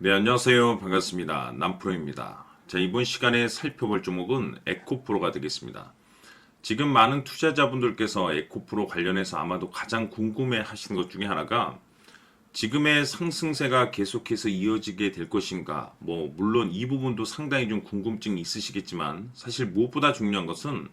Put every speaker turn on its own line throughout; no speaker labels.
네, 안녕하세요. 반갑습니다. 남프로입니다. 자, 이번 시간에 살펴볼 종목은 에코프로가 되겠습니다. 지금 많은 투자자분들께서 에코프로 관련해서 아마도 가장 궁금해 하시는 것 중에 하나가 지금의 상승세가 계속해서 이어지게 될 것인가? 물론 이 부분도 상당히 좀 궁금증이 있으시겠지만 사실 무엇보다 중요한 것은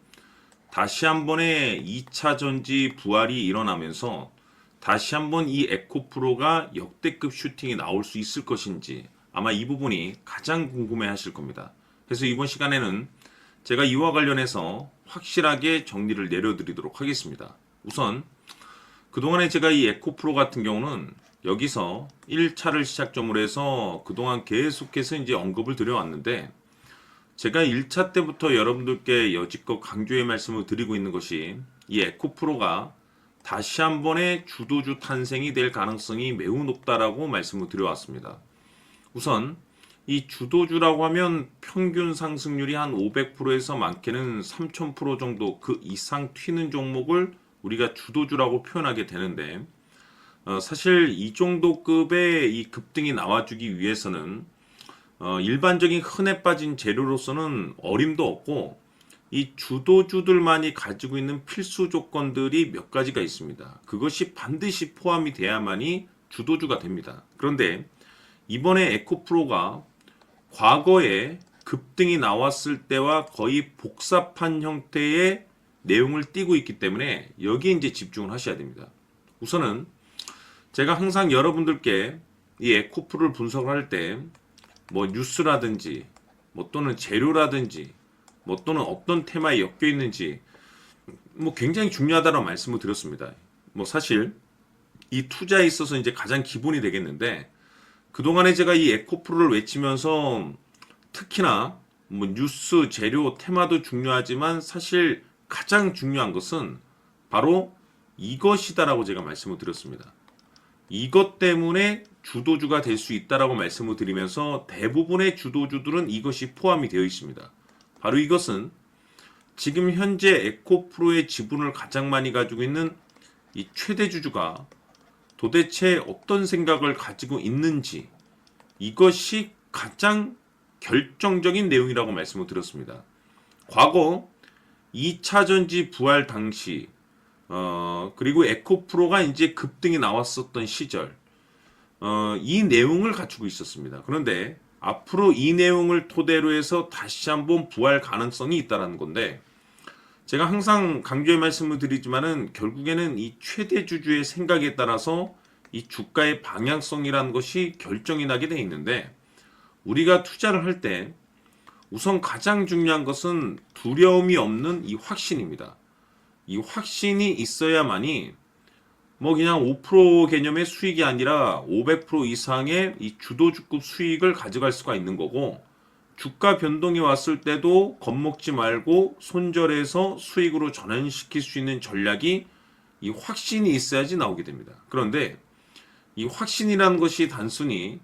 다시 한번의 2차 전지 부활이 일어나면서 다시 한번 이 에코프로가 역대급 슈팅이 나올 수 있을 것인지 아마 이 부분이 가장 궁금해 하실 겁니다. 그래서 이번 시간에는 제가 이와 관련해서 확실하게 정리를 내려드리도록 하겠습니다. 우선 그동안에 제가 이 에코프로 같은 경우는 여기서 1차를 시작점으로 해서 그동안 계속해서 이제 언급을 드려왔는데 제가 1차 때부터 여러분들께 여지껏 강조의 말씀을 드리고 있는 것이 이 에코프로가 다시 한 번의 주도주 탄생이 될 가능성이 매우 높다라고 말씀을 드려왔습니다. 우선 이 주도주라고 하면 평균 상승률이 한 500%에서 많게는 3000% 정도 그 이상 튀는 종목을 우리가 주도주라고 표현하게 되는데 사실 이 정도 급의 이 급등이 나와주기 위해서는 일반적인 흔해 빠진 재료로서는 어림도 없고 이 주도주들만이 가지고 있는 필수 조건들이 몇 가지가 있습니다. 그것이 반드시 포함이 돼야만이 주도주가 됩니다. 그런데 이번에 에코프로가 과거에 급등이 나왔을 때와 거의 복사판 형태의 내용을 띠고 있기 때문에 여기에 이제 집중을 하셔야 됩니다. 우선은 제가 항상 여러분들께 이 에코프로를 분석을 할 때 뉴스라든지 또는 재료라든지 또는 어떤 테마에 엮여 있는지 굉장히 중요하다는 말씀을 드렸습니다. 사실 이 투자에 있어서 이제 가장 기본이 되겠는데 그동안에 제가 이 에코프로를 외치면서 특히나 뉴스, 재료, 테마도 중요하지만 사실 가장 중요한 것은 바로 이것이다라고 제가 말씀을 드렸습니다. 이것 때문에 주도주가 될 수 있다라고 말씀을 드리면서 대부분의 주도주들은 이것이 포함이 되어 있습니다. 바로 이것은 지금 현재 에코프로의 지분을 가장 많이 가지고 있는 이 최대 주주가 도대체 어떤 생각을 가지고 있는지 이것이 가장 결정적인 내용이라고 말씀을 드렸습니다. 과거 2차 전지 부활 당시 그리고 에코프로가 이제 급등이 나왔었던 시절 이 내용을 갖추고 있었습니다. 그런데 앞으로 이 내용을 토대로 해서 다시 한번 부활 가능성이 있다는 건데 제가 항상 강조의 말씀을 드리지만은 결국에는 이 최대 주주의 생각에 따라서 이 주가의 방향성이라는 것이 결정이 나게 돼 있는데 우리가 투자를 할 때 우선 가장 중요한 것은 두려움이 없는 이 확신입니다. 이 확신이 있어야만이 그냥 5% 개념의 수익이 아니라 500% 이상의 이 주도주급 수익을 가져갈 수가 있는 거고 주가 변동이 왔을 때도 겁먹지 말고 손절해서 수익으로 전환시킬 수 있는 전략이 이 확신이 있어야지 나오게 됩니다. 그런데 이 확신이라는 것이 단순히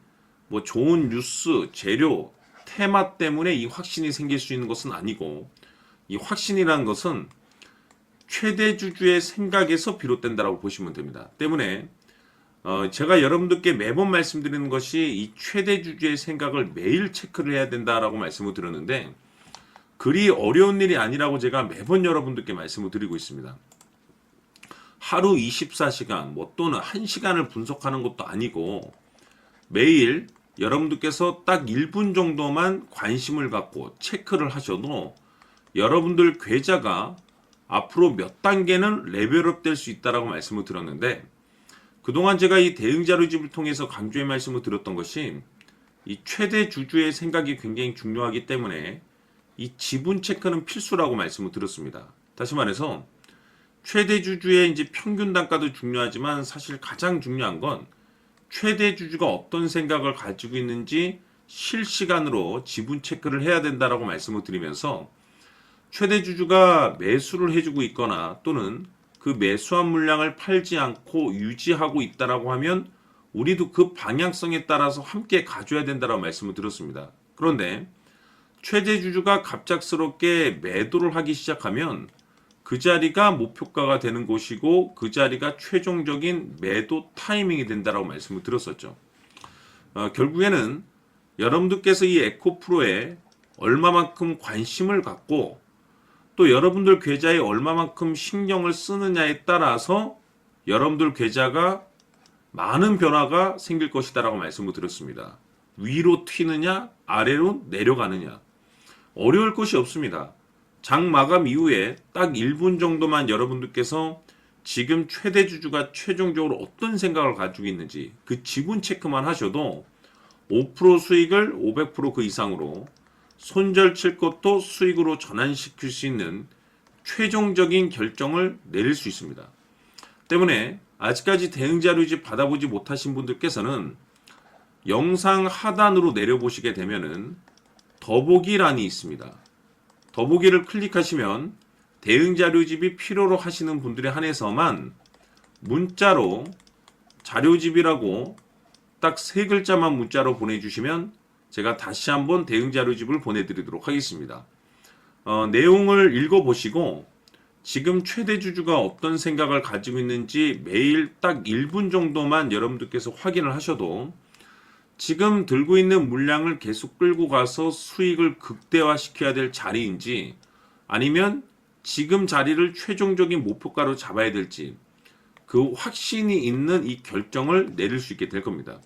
좋은 뉴스, 재료, 테마 때문에 이 확신이 생길 수 있는 것은 아니고 이 확신이라는 것은 최대 주주의 생각에서 비롯된다라고 보시면 됩니다. 때문에 제가 여러분들께 매번 말씀드리는 것이 이 최대 주주의 생각을 매일 체크를 해야 된다라고 말씀을 드렸는데 그리 어려운 일이 아니라고 제가 매번 여러분들께 말씀을 드리고 있습니다. 하루 24시간 또는 1시간을 분석하는 것도 아니고 매일 여러분들께서 딱 1분 정도만 관심을 갖고 체크를 하셔도 여러분들 계좌가 앞으로 몇 단계는 레벨업 될 수 있다라고 말씀을 드렸는데 그동안 제가 이 대응 자료집을 통해서 강조의 말씀을 드렸던 것이 이 최대 주주의 생각이 굉장히 중요하기 때문에 이 지분 체크는 필수라고 말씀을 드렸습니다. 다시 말해서 최대 주주의 이제 평균 단가도 중요하지만 사실 가장 중요한 건 최대 주주가 어떤 생각을 가지고 있는지 실시간으로 지분 체크를 해야 된다라고 말씀을 드리면서 최대 주주가 매수를 해주고 있거나 또는 그 매수한 물량을 팔지 않고 유지하고 있다라고 하면 우리도 그 방향성에 따라서 함께 가져야 된다라고 말씀을 드렸습니다. 그런데 최대 주주가 갑작스럽게 매도를 하기 시작하면 그 자리가 목표가가 되는 곳이고 그 자리가 최종적인 매도 타이밍이 된다라고 말씀을 드렸었죠. 결국에는 여러분들께서 이 에코프로에 얼마만큼 관심을 갖고 또 여러분들 계좌에 얼마만큼 신경을 쓰느냐에 따라서 여러분들 계좌가 많은 변화가 생길 것이다라고 말씀을 드렸습니다. 위로 튀느냐 아래로 내려가느냐 어려울 것이 없습니다. 장 마감 이후에 딱 1분 정도만 여러분들께서 지금 최대 주주가 최종적으로 어떤 생각을 가지고 있는지 그 지분 체크만 하셔도 5% 수익을 500%그 이상으로 손절 칠 것도 수익으로 전환시킬 수 있는 최종적인 결정을 내릴 수 있습니다. 때문에 아직까지 대응자료집 받아보지 못하신 분들께서는 영상 하단으로 내려보시게 되면은 더보기란이 있습니다. 더보기를 클릭하시면 대응자료집이 필요로 하시는 분들에 한해서만 문자로 자료집이라고 딱 3글자만 문자로 보내주시면 제가 다시 한번 대응자료집을 보내드리도록 하겠습니다. 내용을 읽어보시고 지금 최대 주주가 어떤 생각을 가지고 있는지 매일 딱 1분 정도만 여러분들께서 확인을 하셔도 지금 들고 있는 물량을 계속 끌고 가서 수익을 극대화시켜야 될 자리인지 아니면 지금 자리를 최종적인 목표가로 잡아야 될지 그 확신이 있는 이 결정을 내릴 수 있게 될 겁니다.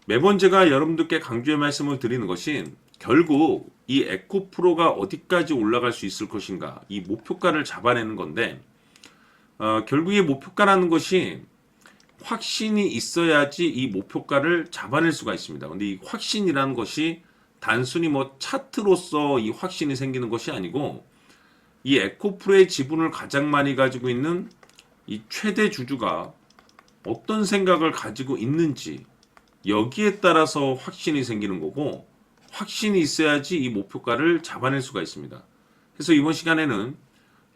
매번 제가 여러분들께 강조의 말씀을 드리는 것이 결국 이 에코프로가 어디까지 올라갈 수 있을 것인가 이 목표가를 잡아내는 건데 결국 이 목표가라는 것이 확신이 있어야지 이 목표가를 잡아낼 수가 있습니다. 근데 이 확신이라는 것이 단순히 뭐 차트로서 이 확신이 생기는 것이 아니고 이 에코프로의 지분을 가장 많이 가지고 있는 이 최대 주주가 어떤 생각을 가지고 있는지 여기에 따라서 확신이 생기는 거고 확신이 있어야지 이 목표가를 잡아낼 수가 있습니다. 그래서 이번 시간에는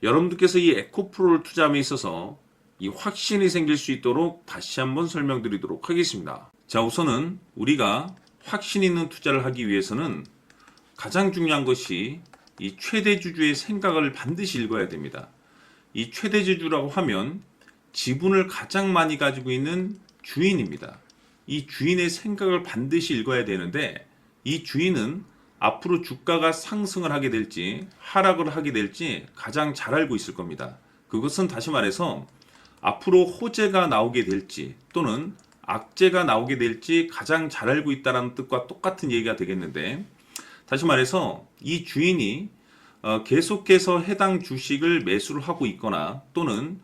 여러분들께서 이 에코프로를 투자함에 있어서 이 확신이 생길 수 있도록 다시 한번 설명드리도록 하겠습니다. 자, 우선은 우리가 확신 있는 투자를 하기 위해서는 가장 중요한 것이 이 최대 주주의 생각을 반드시 읽어야 됩니다. 이 최대 주주라고 하면 지분을 가장 많이 가지고 있는 주인입니다. 이 주인의 생각을 반드시 읽어야 되는데 이 주인은 앞으로 주가가 상승을 하게 될지 하락을 하게 될지 가장 잘 알고 있을 겁니다. 그것은 다시 말해서 앞으로 호재가 나오게 될지 또는 악재가 나오게 될지 가장 잘 알고 있다는 뜻과 똑같은 얘기가 되겠는데 다시 말해서 이 주인이 계속해서 해당 주식을 매수를 하고 있거나 또는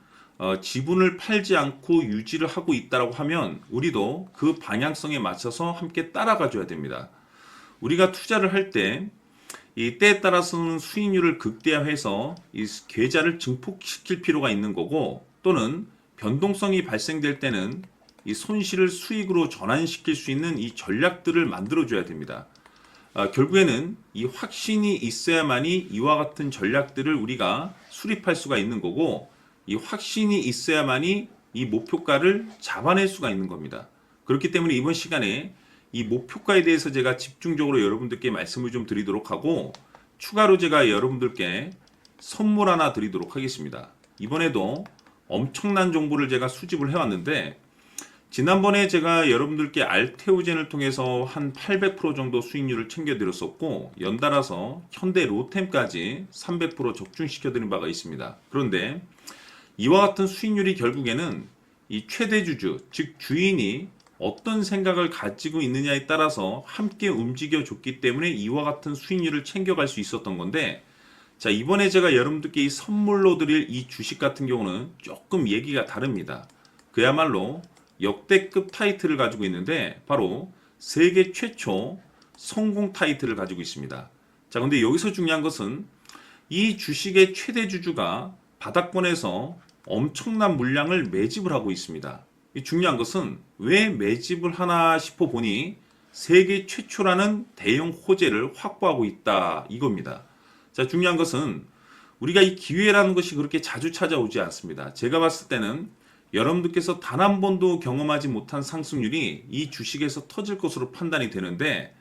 지분을 팔지 않고 유지를 하고 있다고 하면 우리도 그 방향성에 맞춰서 함께 따라가 줘야 됩니다. 우리가 투자를 할 때 이 때에 따라서는 수익률을 극대화해서 이 계좌를 증폭시킬 필요가 있는 거고 또는 변동성이 발생될 때는 이 손실을 수익으로 전환시킬 수 있는 이 전략들을 만들어 줘야 됩니다. 결국에는 이 확신이 있어야만이 이와 같은 전략들을 우리가 수립할 수가 있는 거고 이 확신이 있어야만이 이 목표가를 잡아낼 수가 있는 겁니다. 그렇기 때문에 이번 시간에 이 목표가에 대해서 제가 집중적으로 여러분들께 말씀을 좀 드리도록 하고 추가로 제가 여러분들께 선물 하나 드리도록 하겠습니다. 이번에도 엄청난 정보를 제가 수집을 해왔는데 지난번에 제가 여러분들께 알테오젠을 통해서 한 800% 정도 수익률을 챙겨드렸었고 연달아서 현대 로템까지 300% 적중시켜드린 바가 있습니다. 그런데 이와 같은 수익률이 결국에는 이 최대 주주, 즉 주인이 어떤 생각을 가지고 있느냐에 따라서 함께 움직여 줬기 때문에 이와 같은 수익률을 챙겨갈 수 있었던 건데 자, 이번에 제가 여러분들께 이 선물로 드릴 이 주식 같은 경우는 조금 얘기가 다릅니다. 그야말로 역대급 타이틀을 가지고 있는데 바로 세계 최초 성공 타이틀을 가지고 있습니다. 자, 근데 여기서 중요한 것은 이 주식의 최대 주주가 바닥권에서 엄청난 물량을 매집을 하고 있습니다. 이 중요한 것은 왜 매집을 하나 싶어 보니 세계 최초라는 대형 호재를 확보하고 있다 이겁니다. 자, 중요한 것은 우리가 이 기회라는 것이 그렇게 자주 찾아오지 않습니다. 제가 봤을 때는 여러분들께서 단 한 번도 경험하지 못한 상승률이 이 주식에서 터질 것으로 판단이 되는데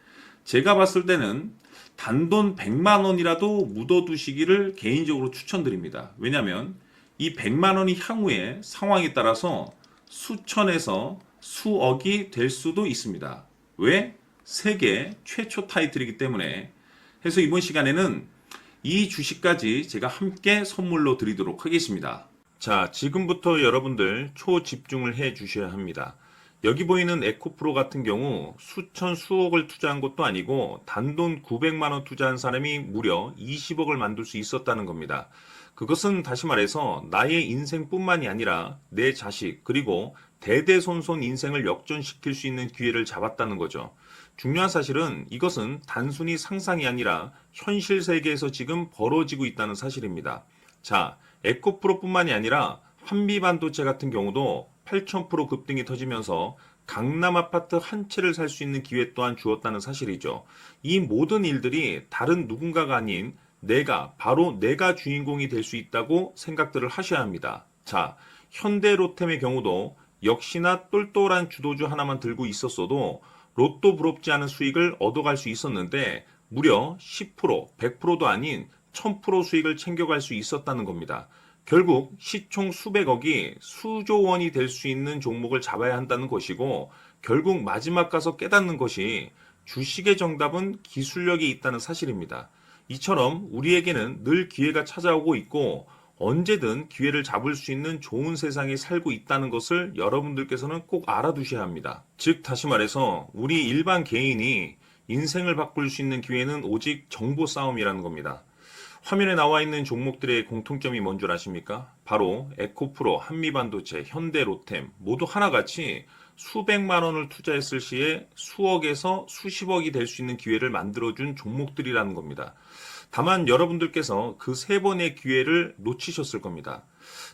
제가 봤을 때는 단돈 100만 원이라도 묻어두시기를 개인적으로 추천드립니다. 왜냐하면 이 100만 원이 향후에 상황에 따라서 수천에서 수억이 될 수도 있습니다. 왜? 세계 최초 타이틀이기 때문에 해서 이번 시간에는 이 주식까지 제가 함께 선물로 드리도록 하겠습니다. 자, 지금부터 여러분들 초집중을 해 주셔야 합니다. 여기 보이는 에코프로 같은 경우 수천 수억을 투자한 것도 아니고 단돈 900만 원 투자한 사람이 무려 20억을 만들 수 있었다는 겁니다. 그것은 다시 말해서 나의 인생뿐만이 아니라 내 자식 그리고 대대손손 인생을 역전시킬 수 있는 기회를 잡았다는 거죠. 중요한 사실은 이것은 단순히 상상이 아니라 현실 세계에서 지금 벌어지고 있다는 사실입니다. 자, 에코프로뿐만이 아니라 한미반도체 같은 경우도 8,000% 급등이 터지면서 강남 아파트 한 채를 살 수 있는 기회 또한 주었다는 사실이죠. 이 모든 일들이 다른 누군가가 아닌 바로 내가 주인공이 될 수 있다고 생각들을 하셔야 합니다. 자, 현대로템의 경우도 역시나 똘똘한 주도주 하나만 들고 있었어도 로또 부럽지 않은 수익을 얻어갈 수 있었는데 무려 10%, 100%도 아닌 1000% 수익을 챙겨갈 수 있었다는 겁니다. 결국 시총 수백억이 수조 원이 될 수 있는 종목을 잡아야 한다는 것이고 결국 마지막 가서 깨닫는 것이 주식의 정답은 기술력이 있다는 사실입니다. 이처럼 우리에게는 늘 기회가 찾아오고 있고 언제든 기회를 잡을 수 있는 좋은 세상에 살고 있다는 것을 여러분들께서는 꼭 알아두셔야 합니다. 즉 다시 말해서 우리 일반 개인이 인생을 바꿀 수 있는 기회는 오직 정보 싸움이라는 겁니다. 화면에 나와 있는 종목들의 공통점이 뭔 줄 아십니까? 바로 에코프로, 한미반도체, 현대로템 모두 하나같이 수백만 원을 투자했을 시에 수억에서 수십억이 될 수 있는 기회를 만들어준 종목들이라는 겁니다. 다만 여러분들께서 그 세 번의 기회를 놓치셨을 겁니다.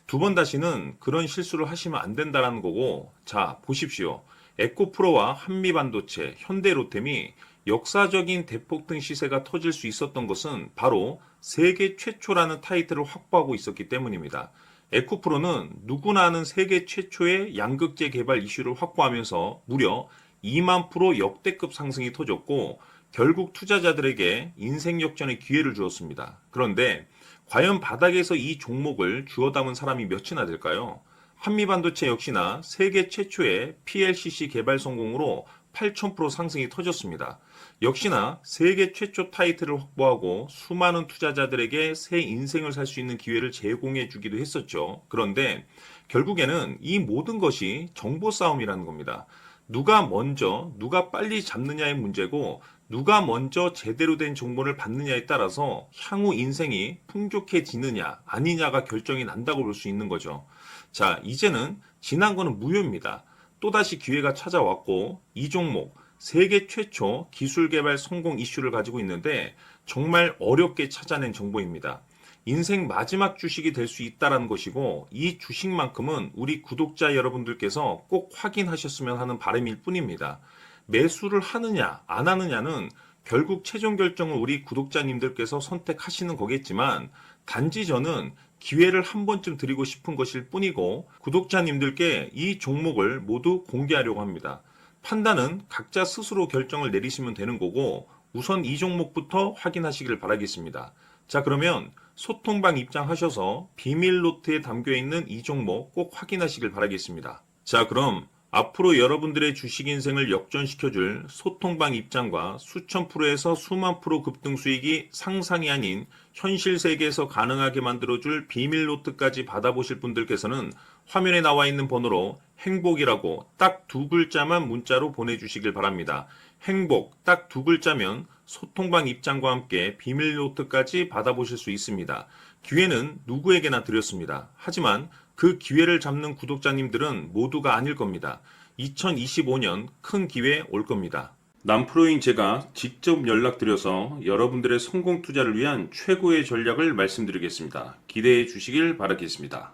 두 번 다시는 그런 실수를 하시면 안 된다는 거고, 자, 보십시오. 에코프로와 한미반도체, 현대로템이 역사적인 대폭등 시세가 터질 수 있었던 것은 바로 세계 최초라는 타이틀을 확보하고 있었기 때문입니다. 에코프로는 누구나 아는 세계 최초의 양극재 개발 이슈를 확보하면서 무려 2만 프로 역대급 상승이 터졌고 결국 투자자들에게 인생 역전의 기회를 주었습니다. 그런데 과연 바닥에서 이 종목을 주워 담은 사람이 몇이나 될까요? 한미반도체 역시나 세계 최초의 PLCC 개발 성공으로 8,000% 상승이 터졌습니다. 역시나 세계 최초 타이틀을 확보하고 수많은 투자자들에게 새 인생을 살 수 있는 기회를 제공해 주기도 했었죠. 그런데 결국에는 이 모든 것이 정보 싸움이라는 겁니다. 누가 먼저, 누가 빨리 잡느냐의 문제고 누가 먼저 제대로 된 정보를 받느냐에 따라서 향후 인생이 풍족해지느냐 아니냐가 결정이 난다고 볼 수 있는 거죠. 자, 이제는 지난 거는 무효입니다. 또다시 기회가 찾아왔고 이 종목 세계 최초 기술 개발 성공 이슈를 가지고 있는데 정말 어렵게 찾아낸 정보입니다. 인생 마지막 주식이 될 수 있다는 것이고 이 주식만큼은 우리 구독자 여러분들께서 꼭 확인하셨으면 하는 바람일 뿐입니다. 매수를 하느냐 안 하느냐는 결국 최종 결정을 우리 구독자님들께서 선택하시는 거겠지만 단지 저는 기회를 한 번쯤 드리고 싶은 것일 뿐이고 구독자님들께 이 종목을 모두 공개하려고 합니다. 판단은 각자 스스로 결정을 내리시면 되는 거고 우선 이 종목부터 확인하시길 바라겠습니다. 자, 그러면 소통방 입장하셔서 비밀 노트에 담겨 있는 이 종목 꼭 확인하시길 바라겠습니다. 자, 그럼 앞으로 여러분들의 주식 인생을 역전시켜줄 소통방 입장과 수천 프로에서 수만 프로 급등 수익이 상상이 아닌 현실 세계에서 가능하게 만들어줄 비밀 노트까지 받아보실 분들께서는 화면에 나와 있는 번호로 행복이라고 딱 두 글자만 문자로 보내주시길 바랍니다. 행복 딱 두 글자면 소통방 입장과 함께 비밀 노트까지 받아보실 수 있습니다. 기회는 누구에게나 드렸습니다. 하지만 그 기회를 잡는 구독자님들은 모두가 아닐 겁니다. 2025년 큰 기회 올 겁니다. 남프로인 제가 직접 연락드려서 여러분들의 성공 투자를 위한 최고의 전략을 말씀드리겠습니다. 기대해 주시길 바라겠습니다.